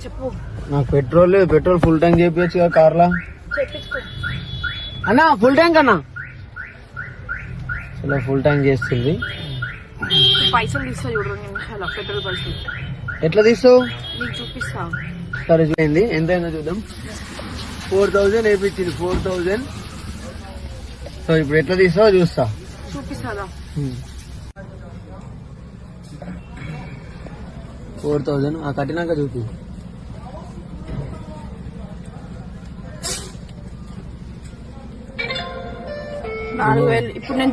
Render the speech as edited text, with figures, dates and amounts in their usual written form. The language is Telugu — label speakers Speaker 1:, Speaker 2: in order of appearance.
Speaker 1: చెప్పు.
Speaker 2: నాకు పెట్రోల్ లేదు. పెట్రోల్ ఫుల్ ట్యాంక్ చేయించు కదా కార్లా. అన్నా ఫుల్ ట్యాంక్ అన్నా. ఇలా ఫుల్ ట్యాంక్ చేస్తుంది.
Speaker 1: పైసలు తీస్తా చూడు నిమిషాలు. పెట్రోల్ పైసలు
Speaker 2: ఎట్లా తీస్తావు?
Speaker 1: నీకు చూపిస్తా.
Speaker 2: సరే చూడండి ఎంత అయిందో చూద్దాం. 4000 వేయించింది. 4000. సో ఇప్పుడు ఎట్లా తీస్తావో చూస్తా.
Speaker 1: చూపిస్తాదా?
Speaker 2: 4000 ఆ కట్టినాక చూపి.
Speaker 1: 4000. ఇప్పుడు నేను